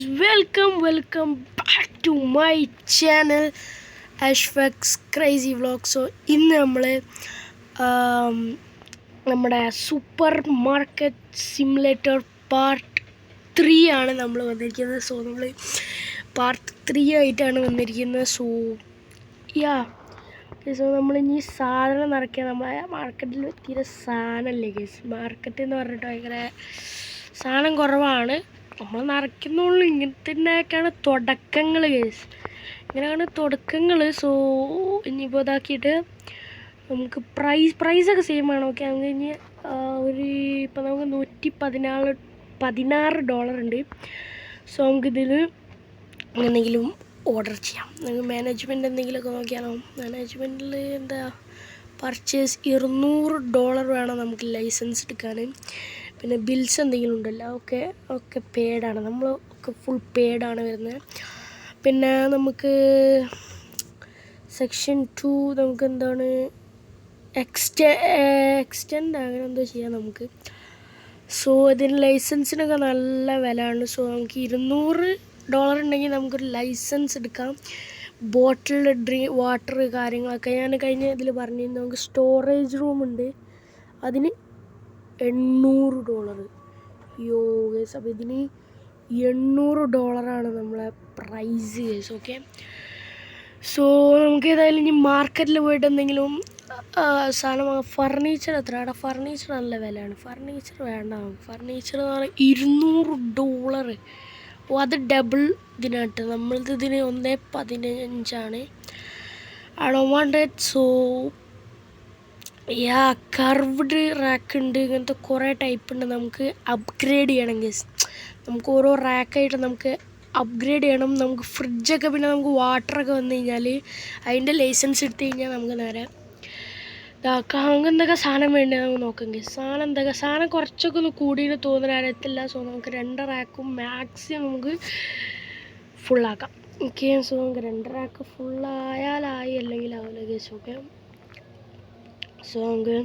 welcome back to my channel Ashfax Crazy Vlog. So ഇന്ന് നമ്മൾ നമ്മുടെ സൂപ്പർ മാർക്കറ്റ് സിമുലേറ്റർ പാർട്ട് 3 ആണ് നമ്മൾ വന്നിരിക്കുന്നത്. സോ നമ്മൾ പാർട്ട് 3 ആയിട്ടാണ് വന്നിരിക്കുന്നത്. സോ നമ്മളിനി സാധനം നിറയ്ക്കുക. നമ്മളെ മാർക്കറ്റിൽ തീരെ സാധനമല്ലേ ഗൈസ്. മാർക്കറ്റ് എന്ന് പറഞ്ഞിട്ട് ഭയങ്കര സാധനം കുറവാണ്. നമ്മൾ നിറയ്ക്കുന്നുള്ളൂ. ഇങ്ങനത്തെയൊക്കെയാണ് തുടക്കങ്ങൾ ഗൈസ്, ഇങ്ങനെയാണ് തുടക്കങ്ങൾ. സോ ഇനിയിപ്പോൾ ഇതാക്കിയിട്ട് നമുക്ക് പ്രൈസൊക്കെ സെയിം ആണ്. ഓക്കെ, നമുക്ക് ഇനി ഇപ്പം നമുക്ക് $116 ഉണ്ട്. സോ നമുക്കിതിൽ എന്തെങ്കിലും ഓർഡർ ചെയ്യാം. നമുക്ക് മാനേജ്മെൻറ്റ് എന്തെങ്കിലുമൊക്കെ നോക്കിയാലോ. മാനേജ്മെൻറ്റിൽ എന്താ പർച്ചേസ് $200 വേണം നമുക്ക് ലൈസൻസ് എടുക്കാൻ. പിന്നെ ബിൽസ് എന്തെങ്കിലും ഉണ്ടല്ലോ, ഒക്കെ പെയ്ഡാണ്. നമ്മൾ ഒക്കെ ഫുൾ പെയ്ഡാണ് വരുന്നത്. പിന്നെ നമുക്ക് സെക്ഷൻ 2 നമുക്ക് എന്താണ് എക്സ്റ്റെൻഡ് അങ്ങനെ എന്തോ ചെയ്യാം നമുക്ക്. സോ ഇതിന് ലൈസൻസിനൊക്കെ നല്ല വിലയാണ്. സോ നമുക്ക് $200 ഉണ്ടെങ്കിൽ നമുക്കൊരു ലൈസൻസ് എടുക്കാം. ബോട്ടിൽഡ് വാട്ടർ കാര്യങ്ങളൊക്കെ ഞാൻ കഴിഞ്ഞ ഇതിൽ പറഞ്ഞിരുന്നു. നമുക്ക് സ്റ്റോറേജ് റൂമുണ്ട്, അതിന് $800. ഗേസ്, അപ്പോൾ ഇതിന് $800 നമ്മളെ പ്രൈസ് ഗേസ്. ഓക്കെ, സോ നമുക്ക് ഏതായാലും ഇനി മാർക്കറ്റിൽ പോയിട്ട് എന്തെങ്കിലും സാധനം വാങ്ങാം. ഫർണിച്ചർ എത്ര? അവിടെ ഫർണിച്ചർ നല്ല വിലയാണ്. ഫർണിച്ചർ വേണ്ട നമുക്ക്. ഫർണിച്ചർ എന്ന് പറഞ്ഞാൽ $200. അത് ഡബിൾ ഇതിനായിട്ട്. നമ്മളിതിന് 1.15 I don't want it. So curved rack ഉണ്ട്, ഇങ്ങനത്തെ കുറേ ടൈപ്പ് ഉണ്ട്. നമുക്ക് അപ്ഗ്രേഡ് ചെയ്യണം ഗൈസ്. നമുക്ക് ഓരോ റാക്കായിട്ട് നമുക്ക് അപ്ഗ്രേഡ് ചെയ്യണം. നമുക്ക് ഫ്രിഡ്ജൊക്കെ, പിന്നെ നമുക്ക് വാട്ടറൊക്കെ വന്നു കഴിഞ്ഞാൽ അതിൻ്റെ ലൈസൻസ് എടുത്തു കഴിഞ്ഞാൽ നമുക്ക് നേരെ നമുക്ക് എന്തൊക്കെ സാധനം വേണ്ടത് നമുക്ക് നോക്കാം ഗൈസ്. സാധനം കുറച്ചൊക്കെ ഒന്ന് കൂടിയെന്ന് തോന്നുന്ന അറിയത്തില്ല. സോ നമുക്ക് 2 റാക്കും മാക്സിമം നമുക്ക് ഫുള്ളാക്കാം. ഓക്കെ, സോ നമുക്ക് 2 റാക്ക് ഫുള്ളായാലായി, അല്ലെങ്കിൽ ആവില്ല ഗൈസ്. ഓക്കെ, സോ നമുക്ക്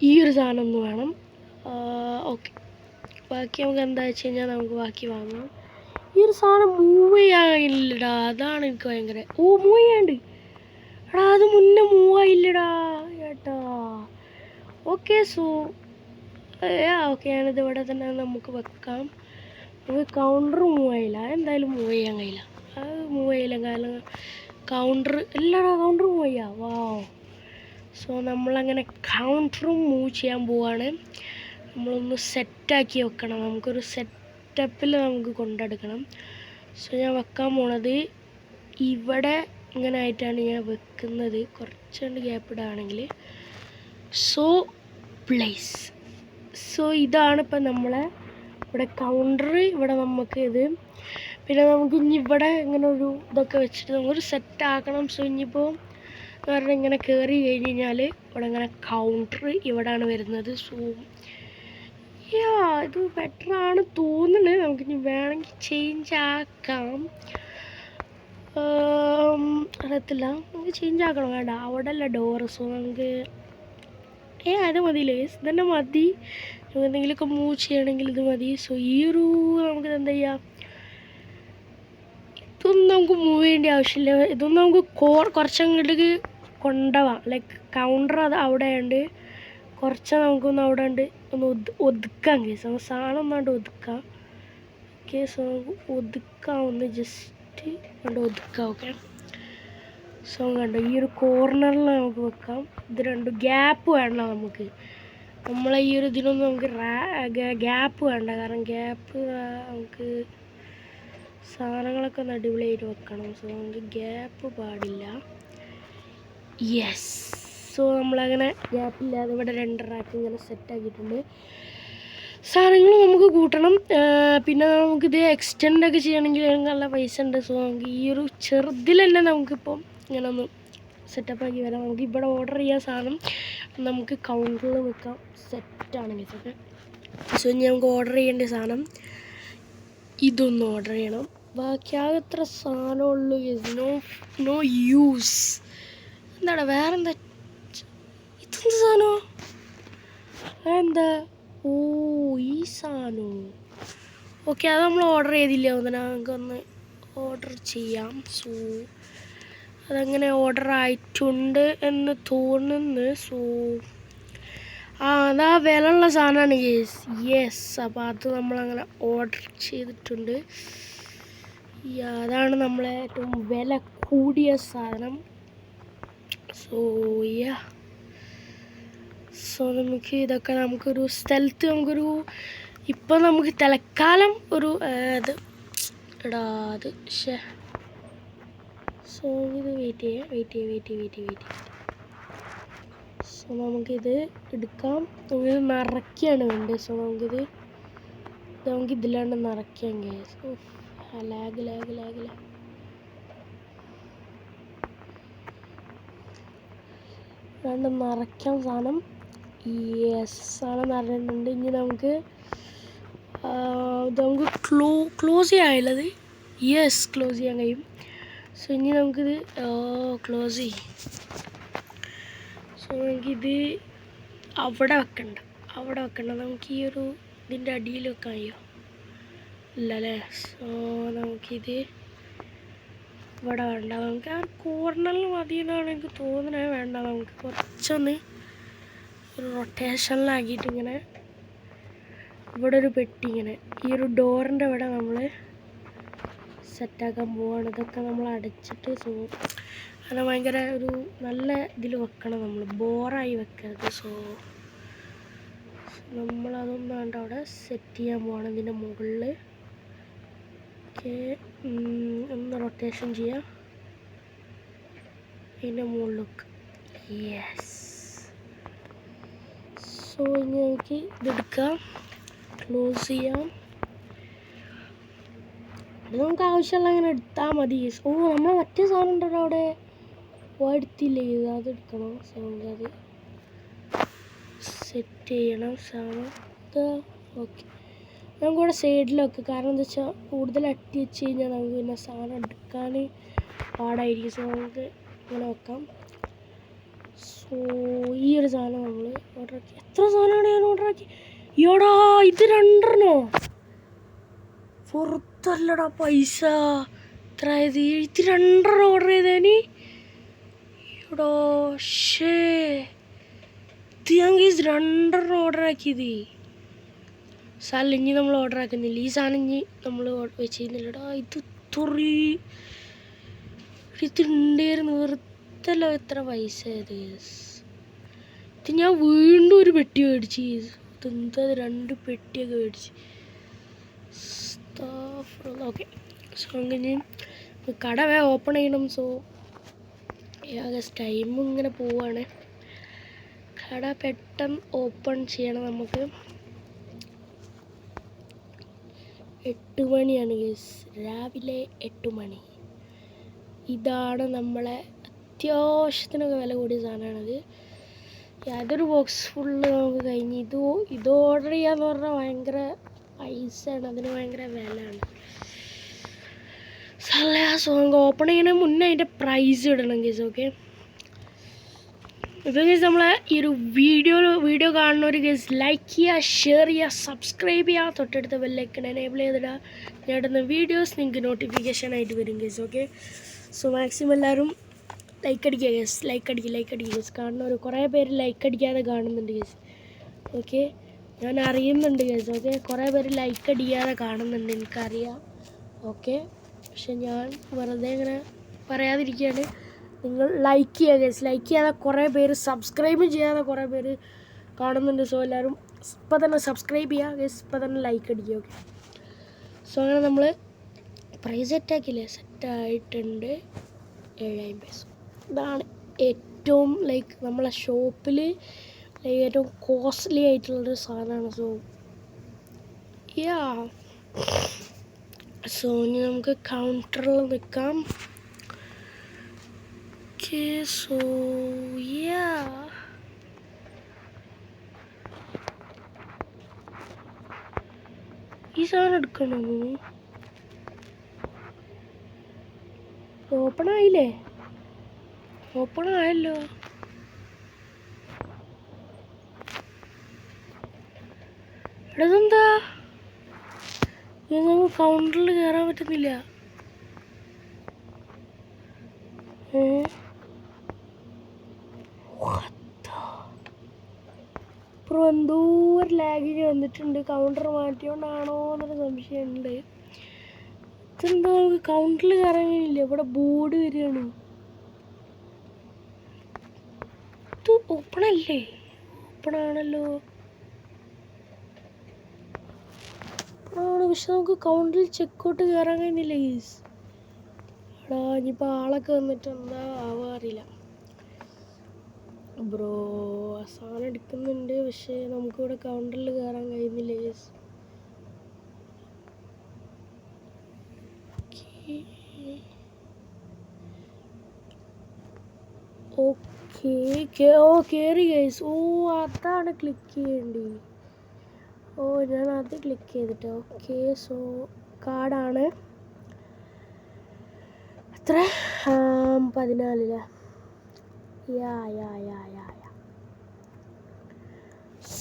ഈ ഒരു സാധനം ഒന്ന് വേണം. ഓക്കെ, ബാക്കി നമുക്ക് എന്താ വെച്ച് കഴിഞ്ഞാൽ നമുക്ക് ബാക്കി വാങ്ങാം. ഈ ഒരു സാധനം മൂവ് ചെയ്യാനില്ലടാ, അതാണ് എനിക്ക് ഭയങ്കര മൂവ് ചെയ്യാണ്ട്. എടാ അത് മുന്നേ മൂവ് ആയില്ലടാ ചേട്ടാ. ഓക്കെ, സോ ഓക്കെ, ഞാനിത് ഇവിടെ തന്നെ നമുക്ക് വെക്കാം. നമുക്ക് കൗണ്ടർ മൂവ് ആയില്ല, എന്തായാലും മൂവ് ചെയ്യാൻ കഴിയില്ല. അത് മൂവ് ചെയ്യില്ല, കാരണം കൗണ്ടർ മൂവ് ചെയ്യാം. വാവ്. സോ നമ്മളങ്ങനെ കൗണ്ടറും മൂവ് ചെയ്യാൻ പോവാണ്. നമ്മളൊന്ന് സെറ്റാക്കി വെക്കണം. നമുക്കൊരു സെറ്റപ്പിൽ നമുക്ക് കൊണ്ടെടുക്കണം. സോ ഞാൻ വെക്കാൻ പോണത് ഇവിടെ ഇങ്ങനെ ആയിട്ടാണ് ഞാൻ വെക്കുന്നത്. കുറച്ചുകൊണ്ട് ഗ്യാപ്പ് ഇടുകയാണെങ്കിൽ. So place. സോ ഇതാണ് ഇപ്പം നമ്മളെ ഇവിടെ കൗണ്ടർ. ഇവിടെ നമുക്ക് ഇത്, പിന്നെ നമുക്ക് ഇനി ഇവിടെ ഇങ്ങനെ ഒരു ഇതൊക്കെ വെച്ചിട്ട് നമുക്കൊരു സെറ്റാക്കണം. സോ ഇനിയിപ്പോൾ കാരണം ഇങ്ങനെ കയറി കഴിഞ്ഞ് കഴിഞ്ഞാൽ ഇവിടെ ഇങ്ങനെ കൗണ്ടർ ഇവിടെയാണ് വരുന്നത്. സോ ഇത് ബെറ്ററാണ് തോന്നുന്നത്. നമുക്കിനി വേണമെങ്കിൽ ചേഞ്ച് ആക്കാം. അറിയത്തില്ല, നമുക്ക് ചേഞ്ച് ആക്കണം. വേണ്ട, അവിടെ അല്ല ഡോറ്. സോ നമുക്ക് അത് മതിയില്ലേ, ഇതന്നെ മതി. നമുക്ക് എന്തെങ്കിലുമൊക്കെ മൂവ് ചെയ്യണമെങ്കിൽ ഇത് മതി. സോ ഈ ഒരു നമുക്കിത് എന്താ ചെയ്യുക, ഇതൊന്നും നമുക്ക് മൂവ് ചെയ്യേണ്ട ആവശ്യമില്ല. ഇതൊന്നും നമുക്ക് കുറച്ചങ്ങോട്ടേക്ക് കൊണ്ടുപോവാം. ലൈക്ക് കൗണ്ടർ അത് അവിടെ ഉണ്ട്, കുറച്ച് നമുക്കൊന്ന് അവിടെ ഉണ്ട് ഒന്ന് ഒതുക്കാം കേസ്. നമുക്ക് സാധനം ഒന്നാണ്ട് ഒതുക്കാം. ഓക്കെ, സോ നമുക്ക് ഒതുക്കാം, ഒന്ന് ജസ്റ്റ് കൊണ്ട് ഒതുക്കാം. ഓക്കെ, സോ കണ്ടോ ഈ ഒരു കോർണറിൽ നമുക്ക് വെക്കാം. ഇത് 2 ഗ്യാപ്പ് വേണ്ട നമുക്ക്. നമ്മളെ ഈ ഒരു ഇതിനൊന്നും നമുക്ക് ഗ്യാപ്പ് വേണ്ട, കാരണം ഗ്യാപ്പ് നമുക്ക് സാധനങ്ങളൊക്കെ ഒന്ന് അടിപൊളിയായിട്ട് വെക്കണം. സോ നമുക്ക് ഗ്യാപ്പ് പാടില്ല. യെസ്, സോ നമ്മളങ്ങനെ ഗ്യാപ്പില്ലാതെ ഇവിടെ 2 റാക്ക് ഇങ്ങനെ സെറ്റാക്കിയിട്ടുണ്ട്. സാധനങ്ങൾ നമുക്ക് കൂട്ടണം. പിന്നെ നമുക്കിത് എക്സ്റ്റെൻഡൊക്കെ ചെയ്യണമെങ്കിൽ നല്ല പൈസ ഉണ്ട്. സോ നമുക്ക് ഈ ഒരു ചെറുതിൽ തന്നെ നമുക്കിപ്പം ഇങ്ങനെ ഒന്ന് സെറ്റപ്പാക്കി വരാം. നമുക്ക് ഇവിടെ ഓർഡർ ചെയ്യാൻ സാധനം നമുക്ക് കൗണ്ടറിൽ വെക്കാം, സെറ്റാണെങ്കിൽ. ഓക്കെ, സോ ഇനി നമുക്ക് ഓർഡർ ചെയ്യേണ്ട സാധനം ഇതൊന്ന് ഓർഡർ ചെയ്യണം. ബാക്കി ആകെ എത്ര സാധനമുള്ളൂ. No use. എന്താടാ വേറെന്താ, ഇതെന്ത് സാധനമോ എന്താ? ഈ സാധനമോ? ഓക്കെ, അത് നമ്മൾ ഓർഡർ ചെയ്തില്ല. നമുക്കൊന്ന് ഓർഡർ ചെയ്യാം. സോ അതങ്ങനെ ഓർഡർ ആയിട്ടുണ്ട് എന്ന് തോന്നുന്നു. സോ അതാ വിലയുള്ള സാധനമാണ് ഗേസ്. യെസ്, അപ്പോൾ അത് നമ്മളങ്ങനെ ഓർഡർ ചെയ്തിട്ടുണ്ട്. അതാണ് നമ്മളെ ഏറ്റവും വില കൂടിയ സാധനം. സോ നമുക്ക് ഇതൊക്കെ നമുക്കൊരു സ്ഥലത്ത് ഇപ്പം നമുക്ക് തൽക്കാലം ഒരു ഇത് അത് സോ ഇത് വെയിറ്റ് ചെയ്യാം. സോ നമുക്കിത് എടുക്കാം. നമുക്കിത് നിറയ്ക്കുകയാണ് വേണ്ടത്. സോ നമുക്ക് ഇതിലാണ്ട് നിറയ്ക്കാം ഗൈസ്. ലാഗ് വേണ്ട നിറയ്ക്കാം സാധനം. സാധനം നിറഞ്ഞിട്ടുണ്ട്. ഇനി നമുക്ക് ക്ലോസ് ചെയ്യാനുള്ളത്. ക്ലോസ് ചെയ്യാൻ കഴിയും. സോ ഇനി നമുക്കിത് ക്ലോസ് ചെയ്യും. സോ നമുക്കിത് അവിടെ വെക്കണ്ട. നമുക്ക് ഈ ഇതിൻ്റെ അടിയിൽ വെക്കാൻ കഴിയോ? ഇല്ല അല്ലേ? സോ നമുക്കിത് ഇവിടെ വേണ്ട. നമുക്ക് ആ കോർണറിൽ മതി എന്നാണ് എനിക്ക് തോന്നുന്നത്. വേണ്ട, നമുക്ക് കുറച്ചൊന്ന് ഒരു റൊട്ടേഷനിലാക്കിയിട്ട് ഇങ്ങനെ ഇവിടെ ഒരു പെട്ടി ഇങ്ങനെ ഈ ഡോറിൻ്റെ ഇവിടെ നമ്മൾ സെറ്റാക്കാൻ പോവാണ്. ഇതൊക്കെ നമ്മൾ അടച്ചിട്ട്. സോ അങ്ങനെ ഭയങ്കര ഒരു നല്ല ഇതിൽ വെക്കണം. നമ്മൾ ബോറായി വെക്കരുത്. സോ നമ്മളതൊന്നും വേണ്ട, അവിടെ സെറ്റ് ചെയ്യാൻ പോവാണ് ഇതിൻ്റെ മുകളിൽ. ഓക്കെ, ഒന്ന് റൊട്ടേഷൻ ചെയ്യാം. ഇതിൻ്റെ മുകളിലേക്ക്. സോ ഇനി നമുക്ക് ഇതെടുക്കാം, ക്ലോസ് ചെയ്യാം. അത് നമുക്ക് ആവശ്യമുള്ള അങ്ങനെ എടുത്താൽ മതി. സോ നമ്മൾ മറ്റേ സാധനം ഉണ്ടല്ലോ അവിടെ എടുത്തില്ലേ, അതെടുക്കണം. സോ നമുക്കത് സെറ്റ് ചെയ്യണം സാധനം. ഓക്കെ, നമുക്കിവിടെ സൈഡിലൊക്കെ, കാരണം എന്താ വെച്ചാൽ കൂടുതൽ അട്ടി വെച്ച് കഴിഞ്ഞാൽ നമുക്ക് പിന്നെ സാധനം എടുക്കാൻ പാടായിരിക്കും. സോ നമുക്ക് ഇങ്ങനെ വെക്കാം. സോ ഈ ഒരു സാധനം നമ്മൾ ഓർഡർ ആക്കി. എത്ര സാധനമാണ് ഞാൻ ഓർഡർ ആക്കി? ഇത് 2 പുറത്തല്ലടാ പൈസ എത്ര ആയത്? ഇത് 2 ഓർഡർ ചെയ്തേനി. ഇത് ഞാൻ 2 ഓർഡർ ആക്കിയത്. സാധനം ഇനി നമ്മൾ ഓർഡർ ആക്കുന്നില്ല. ഈ സാധനം ഇനി നമ്മൾ വെച്ചിരുന്നില്ലടാ. ഇതുണ്ടായിരുന്നു. വെറുതല്ല എത്ര പൈസ ആയത്. ഇത് ഞാൻ വീണ്ടും ഒരു പെട്ടി മേടിച്ച്. ഇതെന്താ 2 പെട്ടിയൊക്കെ മേടിച്ച്. ഓക്കെ, സോ അങ്ങനെ കട ഓപ്പൺ ചെയ്യണം. സോ ടൈമും ഇങ്ങനെ പോവാണ്. കട പെട്ടെന്ന് ഓപ്പൺ ചെയ്യണം. നമുക്ക് 8 മണിയാണ് ഗൈസ്, രാവിലെ 8 മണി. ഇതാണ് നമ്മളെ അത്യാവശ്യത്തിനൊക്കെ വില കൂടിയ സാധനമാണത്. അതൊരു ബോക്സ് ഫുള്ള് നമുക്ക് കഴിഞ്ഞ്. ഇത് ഓർഡർ ചെയ്യാന്ന് പറഞ്ഞാൽ ഭയങ്കര പൈസയാണ്, അതിന് ഭയങ്കര വിലയാണ്. സോ നമുക്ക് ഓപ്പൺ ചെയ്യുന്ന മുന്നേ അതിൻ്റെ പ്രൈസ് ഇടണം ഗൈസ്. ഓക്കെ, ഇപ്പോൾ ഗൈസ് നമ്മളെ ഈ ഒരു വീഡിയോ കാണുന്ന ഒരു ഗൈസ് ലൈക്ക് ചെയ്യുക, ഷെയർ ചെയ്യുക, സബ്സ്ക്രൈബ് ചെയ്യുക, തൊട്ടടുത്ത ബെല്ലൈക്കൺ എനേബിൾ ചെയ്തിടുക. ഞാൻ ഇടുന്ന വീഡിയോസ് നിങ്ങൾക്ക് നോട്ടിഫിക്കേഷൻ ആയിട്ട് വരും ഗൈസ്. ഓക്കെ, സോ മാക്സിമം എല്ലാവരും ലൈക്ക് അടിക്കുക ഗൈസ്. ലൈക്ക് അടിക്കുക ഗൈസ്. കാണുന്നവർ കുറേ പേര് ലൈക്ക് അടിക്കാതെ കാണുന്നുണ്ട് ഗൈസ്. ഓക്കെ, ഞാൻ അറിയുന്നുണ്ട് ഗൈസ്. ഓക്കെ, കുറേ പേര് ലൈക്ക് അടിക്കാതെ കാണുന്നുണ്ട്, എനിക്കറിയാം. ഓക്കെ, പക്ഷെ ഞാൻ വെറുതെ ഇങ്ങനെ പറയാതിരിക്കുകയാണ്. നിങ്ങൾ ലൈക്ക് ചെയ്യുക ഗൈസ്. ലൈക്ക് ചെയ്യാതെ കുറേ പേര്, സബ്സ്ക്രൈബും ചെയ്യാതെ കുറേ പേര് കാണുന്നുണ്ട്. സോ എല്ലാവരും ഇപ്പം തന്നെ സബ്സ്ക്രൈബ് ചെയ്യുക ഗൈസ്, ഇപ്പം തന്നെ ലൈക്ക് അടിക്കുക. ഓക്കെ, സോ അങ്ങനെ നമ്മൾ പ്രൈസ് സെറ്റാക്കിയില്ലേ, സെറ്റായിട്ടുണ്ട് 750. ഇതാണ് ഏറ്റവും നമ്മളെ ഷോപ്പിൽ ഏറ്റവും കോസ്റ്റ്ലി ആയിട്ടുള്ളൊരു സാധനമാണ്. സോ ഇനി നമുക്ക് കൗണ്ടറിൽ നിൽക്കാം. ഓക്കെ, സോ ഈ സാധനം എടുക്കണോ? ഓപ്പൺ ആയില്ലേ? ഓപ്പൺ ആയല്ലോ. ഇതെന്താ നമുക്ക് കൗണ്ടറിൽ കയറാൻ പറ്റുന്നില്ല. ഇപ്പോൾ എന്തോ ഒരു ലാഗിന് വന്നിട്ടുണ്ട്. കൗണ്ടർ മാറ്റിയോണ്ടാണോ എന്നൊരു സംശയമുണ്ട്. ഇതെന്താ നമുക്ക് കൗണ്ടറിൽ കയറാൻ കഴിയില്ല. ഇവിടെ ബോർഡ് വരികയാണ്. ഇത് ഓപ്പണല്ലേ? ഓപ്പണാണല്ലോ. പക്ഷെ നമുക്ക് കൗണ്ടറിൽ ചെക്കൗട്ട് കയറാൻ കഴിയുന്നില്ല ഗീസ്. എടാ ഇനിയിപ്പോൾ ആളൊക്കെ വന്നിട്ട് എന്താ ആവാ അറിയില്ല. ബ്രോ സാധനം എടുക്കുന്നുണ്ട്, പക്ഷേ നമുക്കിവിടെ കൗണ്ടറിൽ കയറാൻ കഴിയുന്നില്ല ഗീസ്. ഓക്കെ ഓ കയറി ഗൈസ്. ഓ അതാണ് ക്ലിക്ക് ചെയ്യേണ്ടത്. ഓ ഞാൻ അത് ക്ലിക്ക് ചെയ്തിട്ട്. ഓക്കെ സോ കാർഡാണ് എത്ര 14.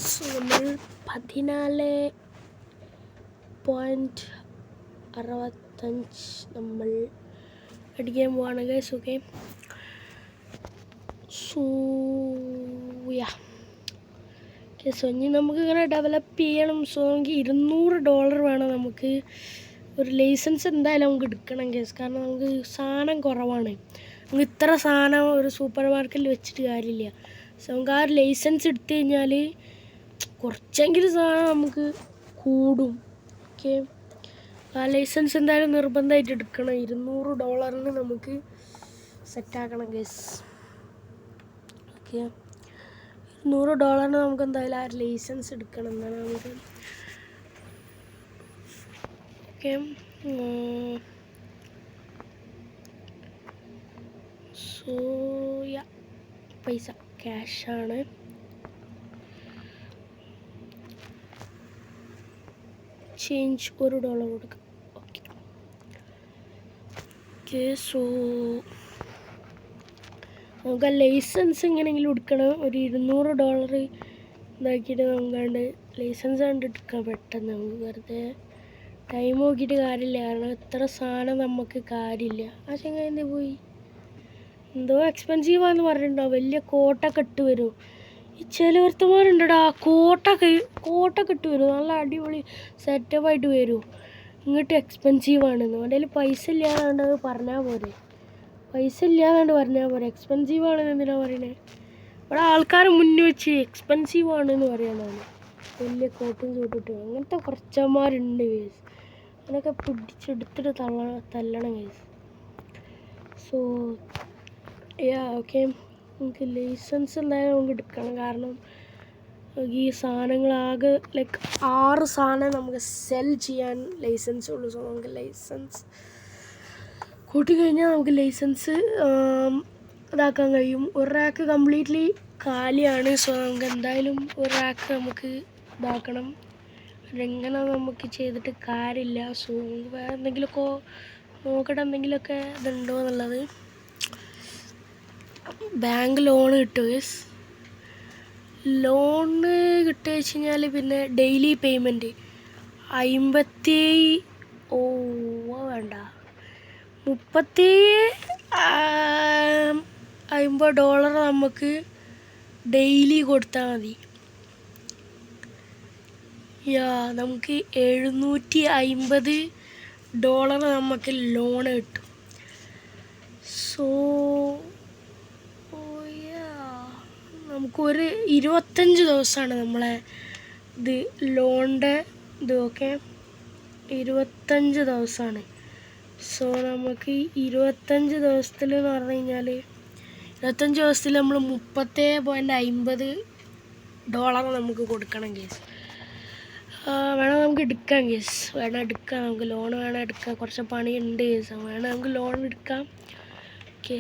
സോ നമ്മൾ 14.65 നമ്മൾ അടിക്കാൻ പോവാണ് ഗൈസ്. ഓക്കെ സോ സോ ഇനി നമുക്ക് ഇങ്ങനെ ഡെവലപ്പ് ചെയ്യണം. സോ നമുക്ക് $200 വേണം. നമുക്ക് ഒരു ലൈസൻസ് എന്തായാലും നമുക്ക് എടുക്കണം കേസ്. കാരണം നമുക്ക് സാധനം കുറവാണ്. നമുക്ക് ഇത്ര സാധനം ഒരു സൂപ്പർ മാർക്കറ്റിൽ വെച്ചിട്ട് കാര്യമില്ല. സോ നമുക്ക് ആ ഒരു ലൈസൻസ് എടുത്തു കഴിഞ്ഞാൽ കുറച്ചെങ്കിലും സാധനം നമുക്ക് കൂടും. ഓക്കെ ആ ലൈസൻസ് എന്തായാലും നിർബന്ധമായിട്ട് എടുക്കണം. $200 നമുക്ക് സെറ്റാക്കണം കേസ്. ഓക്കെ $100 നമുക്ക് എന്തായാലും ആ ലൈസൻസ് എടുക്കണം. എന്നാണ് നമുക്ക് ഓക്കെ. സോ പൈസ ക്യാഷാണ്. ചേഞ്ച് $1 കൊടുക്കാം. ഓക്കെ ഓക്കെ സോ നമുക്ക് ആ ലൈസൻസ് എങ്ങനെയെങ്കിലും എടുക്കണം. ഒരു $200 ഇതാക്കിയിട്ട് നമുക്കാണ്ട് ലൈസൻസ് കണ്ട് എടുക്കാം പെട്ടെന്ന്. നമുക്ക് വെറുതെ ടൈം നോക്കിയിട്ട് കാര്യമില്ല. കാരണം ഇത്ര സാധനം നമുക്ക് കാര്യമില്ല. ആ ചങ്ങായി എന്തേ പോയി? എന്തോ എക്സ്പെൻസീവാന്ന് പറഞ്ഞിട്ടുണ്ടാവും. വലിയ കോട്ടൊക്കെ ഇട്ട് വരും. ഈ ചിലവർത്തമാരുണ്ടടാ കോട്ടൊക്കെ ഇട്ട് വരും. നല്ല അടിപൊളി സെറ്റപ്പായിട്ട് വരും. ഇങ്ങോട്ട് എക്സ്പെൻസീവാണെന്ന്. എൻ്റെ പൈസ ഇല്ലാതെ പറഞ്ഞാൽ പോരെ. പൈസ ഇല്ലാതെ പറഞ്ഞാൽ പോരെ. എക്സ്പെൻസീവാണെന്ന് എന്തിനാണ് പറയണേ? ഇവിടെ ആൾക്കാർ മുന്നിൽ വെച്ച് എക്സ്പെൻസീവാണെന്ന് പറയണതാണ്. വലിയ കോട്ടും ചൂട്ടിട്ട് അങ്ങനത്തെ കുറച്ചന്മാരുണ്ട് കേസ്. അതിനൊക്കെ പിടിച്ചെടുത്തിട്ട് തല്ലണം കേസ്. സോ ഓക്കെ നമുക്ക് ലൈസൻസ് എന്തായാലും നമുക്ക് എടുക്കണം. കാരണം ഈ സാധനങ്ങളാകെ ലൈക്ക് 6 സാധനം നമുക്ക് സെൽ ചെയ്യാൻ ലൈസൻസ് ഉള്ളൂ. സോ നമുക്ക് ലൈസൻസ് കൂട്ടിക്കഴിഞ്ഞാൽ നമുക്ക് ലൈസൻസ് ഇതാക്കാൻ കഴിയും. ഒരു റാക്ക് കംപ്ലീറ്റ്ലി കാലിയാണ്. സോ നമുക്ക് എന്തായാലും ഒരു റാക്ക് നമുക്ക് ഇതാക്കണം. അതെങ്ങനെ നമുക്ക് ചെയ്തിട്ട് കാര്യമില്ല. സോ നമുക്ക് വേറെ എന്തെങ്കിലുമൊക്കെ നോക്കട്ടെ, എന്തെങ്കിലുമൊക്കെ ഇതുണ്ടോ എന്നുള്ളത്. ബാങ്ക് ലോൺ കിട്ടും. ലോണ് കിട്ടുക വെച്ച് കഴിഞ്ഞാൽ പിന്നെ ഡെയിലി പേയ്മെൻറ്റ് 57 വേണ്ട $50 നമുക്ക് ഡെയിലി കൊടുത്താൽ മതി. നമുക്ക് $750 നമുക്ക് ലോണ് കിട്ടും. സോ നമുക്കൊരു 25 ദിവസമാണ് നമ്മളെ ഇത് ലോണിൻ്റെ ഇത്. ഓക്കെ 25 ദിവസമാണ്. സോ നമുക്ക് 25 ദിവസത്തിൽ എന്ന് പറഞ്ഞു കഴിഞ്ഞാൽ 25 ദിവസത്തിൽ നമ്മൾ $37.50 നമുക്ക് കൊടുക്കണം കേസ്. വേണം നമുക്ക് എടുക്കാം കേസ്. വേണം എടുക്കാം. നമുക്ക് ലോൺ വേണം എടുക്കാം. കുറച്ച് പണിയുണ്ട് കേസ്. വേണം നമുക്ക് ലോൺ എടുക്കാം. ഓക്കെ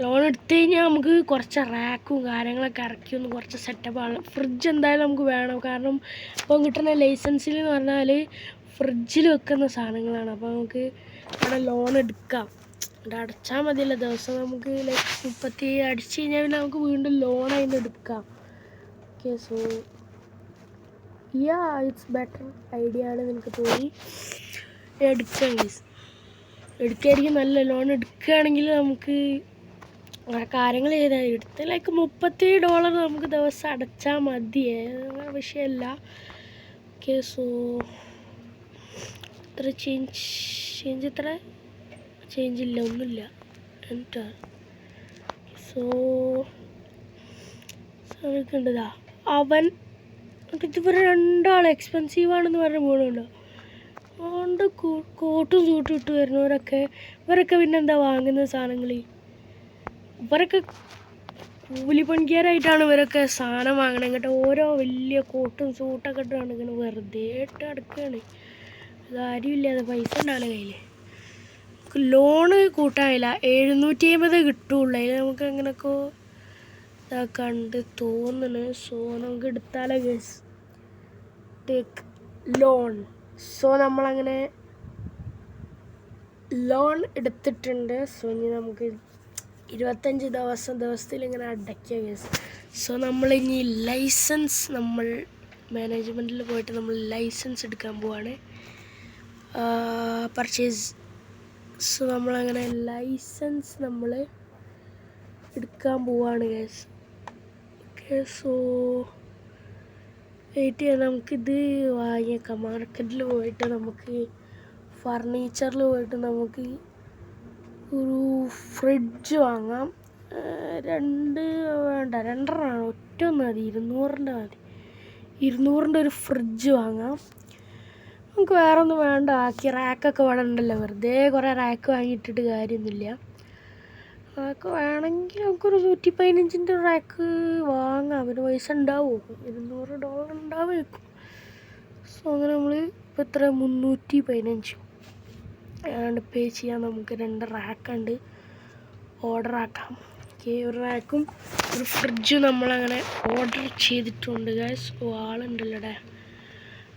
ലോൺ എടുത്തു കഴിഞ്ഞാൽ നമുക്ക് കുറച്ച് റാക്കും കാര്യങ്ങളൊക്കെ ഇറക്കി ഒന്ന് കുറച്ച് സെറ്റപ്പാണ്. ഫ്രിഡ്ജ് എന്തായാലും നമുക്ക് വേണം. കാരണം ഇപ്പം കിട്ടുന്ന ലൈസൻസിൽ എന്ന് പറഞ്ഞാൽ ഫ്രിഡ്ജിൽ വെക്കുന്ന സാധനങ്ങളാണ്. അപ്പോൾ നമുക്ക് അവിടെ ലോൺ എടുക്കാം. ഇവിടെ അടച്ചാൽ മതിയല്ലോ ദിവസം. നമുക്ക് ലൈക്ക് 37 അടിച്ചു കഴിഞ്ഞാൽ പിന്നെ നമുക്ക് വീണ്ടും ലോണായി എടുക്കാം. Okay so it's better idea ആണ് നിനക്ക് തോന്നി എടുക്കാം ഗൈസ്. എടുക്കുകയായിരിക്കും നല്ല. ലോൺ എടുക്കുകയാണെങ്കിൽ നമുക്ക് കാര്യങ്ങൾ ചെയ്താൽ എടുത്ത് ലൈക്ക് $30 നമുക്ക് ദിവസം അടച്ചാൽ മതിയേ, വിഷയമല്ല. ഓക്കെ, സോ ഇത്ര ചേഞ്ച് എത്ര ചേഞ്ച് ഇല്ല, ഒന്നുമില്ല. എൻ്റർ. സോ കണ്ടതാ അവൻ ഇതുവരെ രണ്ടാൾ എക്സ്പെൻസീവാണെന്ന് പറഞ്ഞ പോലുണ്ടോ. അതുകൊണ്ട് കോട്ടും സൂട്ടും ഇട്ട് വരുന്നവരൊക്കെ ഇവരൊക്കെ പിന്നെന്താ വാങ്ങുന്ന സാധനങ്ങൾ. ഇവരൊക്കെ കൂലിപ്പണിക്കാരായിട്ടാണ് ഇവരൊക്കെ സാധനം വാങ്ങണം. ഇങ്ങോട്ട് ഓരോ വലിയ കോട്ടും സൂട്ടൊക്കെ ഇട്ടാണ് ഇങ്ങനെ വെറുതെ ഇട്ട് അടുക്കുകയാണ്. കാര്യമില്ലാതെ പൈസ ഉണ്ടാവില്ല കയ്യിൽ. ലോണ് കൂട്ടാനില്ല, 750 കിട്ടുള്ളൂ. അതിൽ നമുക്ക് എങ്ങനെയൊക്കെ ഇതാക്കാണ്ട് തോന്നുന്നു. സോ നമുക്ക് എടുത്താലോ ഗൈസ്, ടേക്ക് ലോൺ. സോ നമ്മളങ്ങനെ ലോൺ എടുത്തിട്ടുണ്ട്. സോ ഇനി നമുക്ക് 25 ദിവസത്തിൽ ഇങ്ങനെ അടയ്ക്കുക ഗൈസ്. സോ നമ്മളിനി ലൈസൻസ്, നമ്മൾ മാനേജ്മെൻറ്റിൽ പോയിട്ട് നമ്മൾ ലൈസൻസ് എടുക്കാൻ പോവാണ്, പർച്ചേസ്. സോ നമ്മളങ്ങനെ ലൈസൻസ് നമ്മൾ എടുക്കാൻ പോവാണ് ഗൈസ്. ഓക്കെ, സോ വെയിറ്റ് ചെയ്യാം. നമുക്കിത് വാങ്ങിയേക്കാം. മാർക്കറ്റിൽ പോയിട്ട് നമുക്ക് ഫർണിച്ചറിൽ പോയിട്ട് നമുക്ക് ഒരു ഫ്രിഡ്ജ് വാങ്ങാം. 2 വേണ്ട, 2 ഒറ്റ മതി. 200 മതി. 200 ഒരു ഫ്രിഡ്ജ് വാങ്ങാം. നമുക്ക് വേറെ ഒന്നും വേണ്ട. ആക്കി റാക്കൊക്കെ ഇവിടെ ഉണ്ടല്ലോ, വെറുതെ കുറേ റാക്ക് വാങ്ങിയിട്ടിട്ട് കാര്യമൊന്നുമില്ല. റാക്ക് വേണമെങ്കിൽ നമുക്കൊരു 115 റാക്ക് വാങ്ങാം. പിന്നെ പൈസ ഉണ്ടാവുമോ? $200 ഉണ്ടാവുമായിരിക്കും. സോ അങ്ങനെ നമ്മൾ ഇപ്പോൾ എത്ര 315 ഏതാണ്ട് പേ ചെയ്യാൻ. നമുക്ക് 2 റാക്കുണ്ട്, ഓർഡർ ആക്കാം. ഓക്കെ, ഒരു റാക്കും ഒരു ഫ്രിഡ്ജും നമ്മളങ്ങനെ ഓർഡർ ചെയ്തിട്ടുണ്ട് ഗൈസ്. ആളുണ്ടല്ലോ,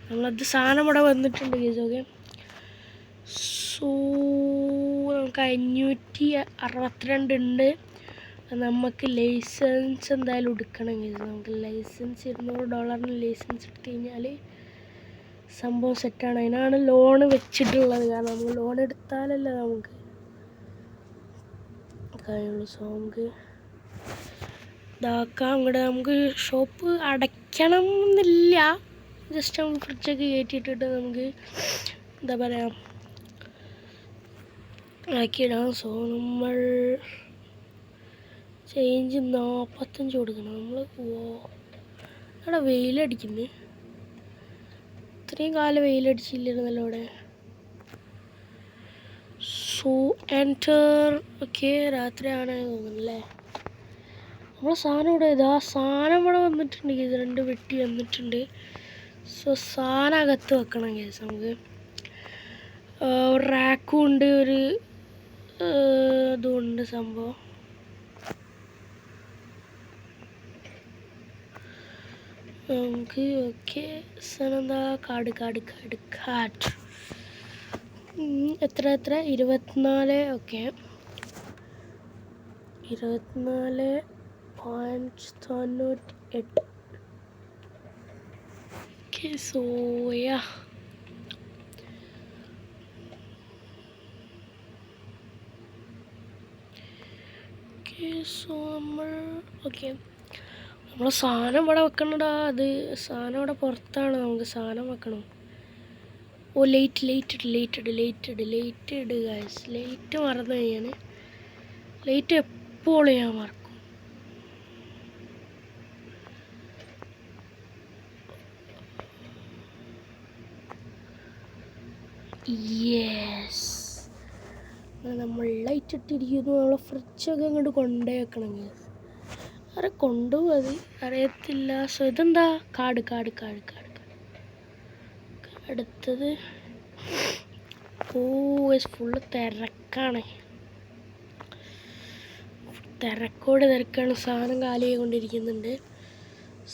നമ്മളത് സാധനം ഇവിടെ വന്നിട്ടുണ്ട് ഗൈസ്. ഓക്കെ, സോ നമുക്ക് 562 ഉണ്ട്. നമുക്ക് ലൈസൻസ് എന്തായാലും എടുക്കണം ഗൈസ്. നമുക്ക് ലൈസൻസ് $200 ലൈസൻസ് എടുത്തു കഴിഞ്ഞാൽ സംഭവം സെറ്റാണ്. അതിനാണ് ലോണ് വെച്ചിട്ടുള്ളത്. കാരണം നമുക്ക് ലോൺ എടുത്താലല്ലേ നമുക്ക് കാര്യമുള്ളൂ. സോ നമുക്ക് ഇതാക്കാം. ഇവിടെ നമുക്ക് ഷോപ്പ് അടയ്ക്കണം എന്നില്ല, ജസ്റ്റ് നമുക്ക് ഫ്രിഡ്ജൊക്കെ കയറ്റിയിട്ടിട്ട് നമുക്ക് എന്താ പറയുക ആക്കിയിടാം. സോ നമ്മൾ ചേഞ്ച് 45 കൊടുക്കണം. നമ്മൾ അവിടെ വെയിലടിക്കുന്നത്, ഇത്രയും കാലം വെയിലടിച്ചില്ലായിരുന്നല്ലോ അവിടെ. So enter. ഓക്കെ, രാത്രിയാണ് തോന്നുന്നല്ലേ. നമ്മളെ സാധനം ഇവിടെ, ഇതാ സാധനം ഇവിടെ വന്നിട്ടുണ്ട്. ഇത് 2 വെട്ടി വന്നിട്ടുണ്ട്. സോ സാധനം അകത്ത് വെക്കണം കേസ്. നമുക്ക് റാക്കും ഉണ്ട്, ഒരു ഇതുണ്ട് സംഭവം. നമുക്ക് ഓക്കെ, സാധനം കാർഡ് എത്ര 24. Okay, 24.98. Okay, so yeah so നമ്മൾ ഓക്കെ, നമ്മൾ സാധനം ഇവിടെ വെക്കണടാ. അത് സാധനം ഇവിടെ പുറത്താണ്, നമുക്ക് സാധനം വെക്കണം. ഓ ലൈറ്റ് ഗൈസ്. ലൈറ്റ് മറന്നു കഴിഞ്ഞാൽ, ലൈറ്റ് എപ്പോഴും ഞാൻ മറക്കും. യെസ്, നമ്മൾ ലൈറ്റ് ഇട്ടിരിക്കുന്നു. നമ്മളെ ഫ്രിഡ്ജൊക്കെ ഇങ്ങോട്ട് കൊണ്ടേ വെക്കണം. ആരെ കൊണ്ടുപോകും അത് അറിയത്തില്ല. സോ ഇതെന്താ കാർഡ്. അടുത്തത് ഫുള്ള് തിരക്കാണ്. തിരക്കാണ്. സാധനം കാലിയായി കൊണ്ടിരിക്കുന്നുണ്ട്.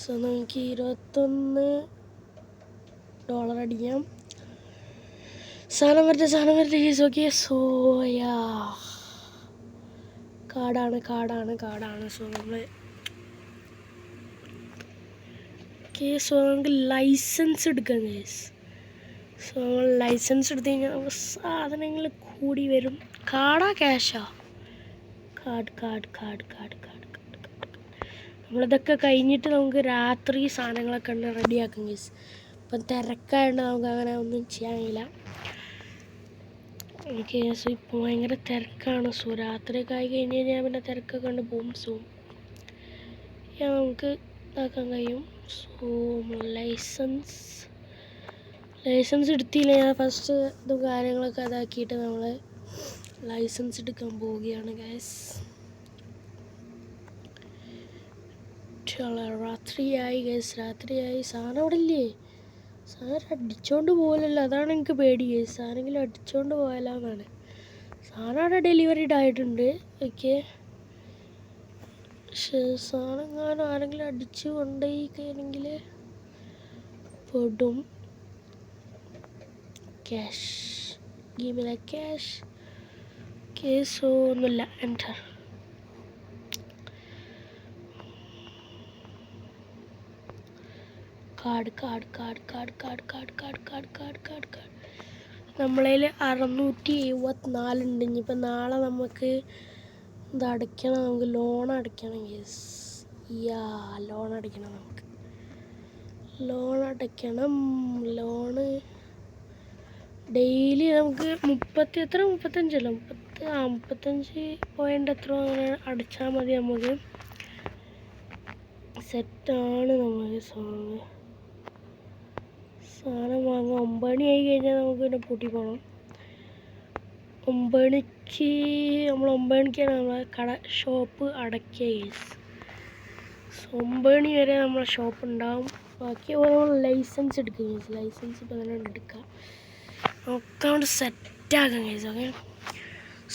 സോ നമുക്ക് $21 അടിക്കാം. സാധനം വരട്ടെ കേസ്. ഓക്കെ, സോ യാ കാർഡാണ്. സോ നമ്മൾ ഓക്കെ. സോ നമുക്ക് ലൈസൻസ് എടുക്കാം ഗൈസ്. സോ നമ്മൾ ലൈസൻസ് എടുത്തു കഴിഞ്ഞാൽ നമുക്ക് സാധനങ്ങൾ കൂടി വരും. കാർഡാ ക്യാഷാ? കാർഡ്. നമ്മളിതൊക്കെ കഴിഞ്ഞിട്ട് നമുക്ക് രാത്രി സാധനങ്ങളൊക്കെ ഉണ്ട് റെഡിയാക്കും ഗൈസ്. ഇപ്പം തിരക്കായതുകൊണ്ട് നമുക്ക് അങ്ങനെ ഒന്നും ചെയ്യാൻ കഴിയില്ല. ഓക്കെ. സോ ഇപ്പോൾ ഭയങ്കര തിരക്കാണ്. സോ രാത്രിയൊക്കെ ആയി കഴിഞ്ഞ് കഴിഞ്ഞാൽ പിന്നെ തിരക്കൊക്കെ കണ്ട് പോകും. സോ നമുക്ക് ഇതാക്കാൻ കഴിയും. സോ ലൈസൻസ് എടുത്തില്ല. ഞാൻ ഫസ്റ്റ് ഇതും കാര്യങ്ങളൊക്കെ ഇതാക്കിയിട്ട് നമ്മൾ ലൈസൻസ് എടുക്കാൻ പോവുകയാണ് ഗൈസ്. രാത്രിയായി ഗൈസ്, രാത്രിയായി. സാധനം അവിടെ ഇല്ലേ? സാധനം അടിച്ചോണ്ട് പോകലല്ലോ, അതാണ് എനിക്ക് പേടി ഗൈസ്. ആരെങ്കിലും അടിച്ചോണ്ട് പോയാലാന്നാണ്. സാധനം അവിടെ ഡെലിവറിഡ് ആയിട്ടുണ്ട്. ഓക്കെ. പക്ഷേ സാധനം ആരെങ്കിലും അടിച്ച് കൊണ്ടുപോയി കഴിഞ്ഞെങ്കിൽ പെടും. Cash, give me the cash. Okay. So ഒന്നുമില്ല. എൻ്റർ. കാർഡ്. നമ്മളതിൽ 674 ഉണ്ട്. ഇനിയിപ്പോൾ നാളെ നമുക്ക് ഇത് അടയ്ക്കണം. നമുക്ക് ലോൺ അടയ്ക്കണം യെസ്. ലോൺ അടയ്ക്കണം. നമുക്ക് ലോൺ അടയ്ക്കണം. ലോണ് ഡെയിലി നമുക്ക് 35 പോയിൻ്റ് എത്ര അങ്ങനെ അടച്ചാൽ മതി. നമുക്ക് സെറ്റാണ്. നമുക്ക് സാധനം വാങ്ങാം. 9 മണി ആയി കഴിഞ്ഞാൽ നമുക്ക് പിന്നെ പൂട്ടി പോകണം. 9 മണിക്ക് നമ്മൾ 9 മണിക്കാണ് നമ്മളെ ഷോപ്പ് അടയ്ക്കുക. സോ 9 മണി വരെ നമ്മളെ ഷോപ്പ് ഉണ്ടാവും. ബാക്കി നമ്മൾ ലൈസൻസ് എടുക്കുക. ലൈസൻസ് ഇപ്പോൾ തന്നെ എടുക്കുക. ഒക്കെ സെറ്റാക്കാം കേസ്. ഓക്കെ.